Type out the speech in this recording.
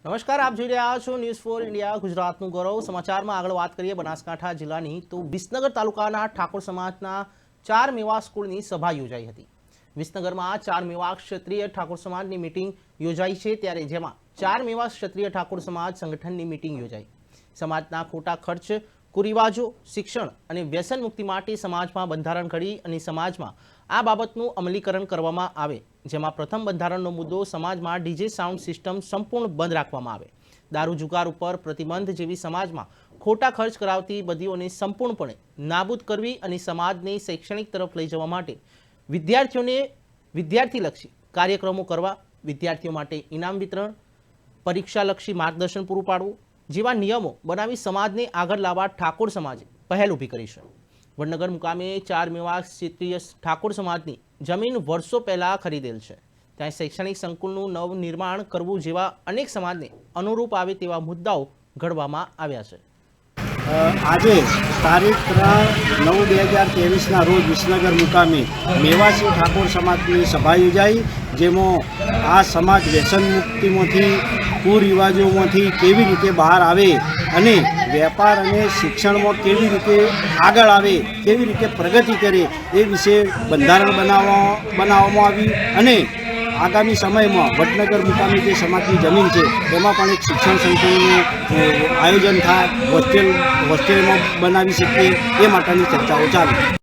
નમસ્કાર, આપ જોઈ રહ્યા છો ન્યૂઝ ફોર ઇન્ડિયા ગુજરાતનું ગૌરવ સમાચારમાં આગળ વાત કરીએ બનાસકાંઠા જિલ્લાની તો વિસનગર તાલુકાના ઠાકોર સમાજના 4 મેવા સ્કૂલની સભા યોજાઈ હતી। વિસનગરમાં 4 મેવા ક્ષત્રિય ઠાકોર સમાજની મીટિંગ યોજાઈ છે, ત્યારે જેમાં 4 મેવા ક્ષત્રિય ઠાકોર સમાજ સંગઠનની મીટિંગ યોજાઈ। સમાજના ખોટા ખર્ચ, કુરિવાજો, શિક્ષણ અને વ્યસન મુક્તિ માટે સમાજમાં બંધારણ ઘડી અને સમાજમાં આ બાબતનું અમલીકરણ કરવામાં આવે, જેમાં પ્રથમ બંધારણનો મુદ્દો સમાજમાં ડીજે સાઉન્ડ સિસ્ટમ સંપૂર્ણ બંધ રાખવામાં આવે, દારૂ જુગાર ઉપર પ્રતિબંધ જેવી સમાજમાં ખોટા ખર્ચ કરાવતી બદીઓને સંપૂર્ણપણે નાબૂદ કરવી અને સમાજને શૈક્ષણિક તરફ લઈ જવા માટે વિદ્યાર્થીલક્ષી કાર્યક્રમો કરવા, વિદ્યાર્થીઓ માટે ઇનામ વિતરણ, પરીક્ષાલક્ષી માર્ગદર્શન પૂરું પાડવું જેવા નિયમો બનાવી સમાજને આગળ લાવવા ઠાકોર સમાજે પહેલ ઊભી કરી છે। વડનગર મુકામે 4 મેવા ક્ષત્રિય ઠાકોર સમાજની જમીન વર્ષો પહેલા ખરીદેલ છે, ત્યાં શૈક્ષણિક સંકુલનું નવનિર્માણ કરવું જેવા અનેક સમાજને અનુરૂપ આવે તેવા મુદ્દાઓ ઘડવામાં આવ્યા છે। આજે તારીખ 3/9/2023ના રોજ વિસનગર મુકામે મેવાસી ઠાકોર સમાજની સભા યોજાઈ, જેમાં આ સમાજ વ્યસન મુક્તિમાંથી, કુરિવાજોમાંથી કેવી રીતે બહાર આવે અને વેપાર અને શિક્ષણમાં કેવી રીતે આગળ આવે, કેવી રીતે પ્રગતિ કરે એ વિશે બંધારણ બનાવવામાં આવી અને આગામી સમયમાં વડનગર મુકામે જે સમાજની જમીન છે એમાં પણ એક શિક્ષણ સંકુલનું આયોજન થાય, હોસ્ટેલમાં બનાવી શકીએ એ માટેની ચર્ચાઓ ચાલી।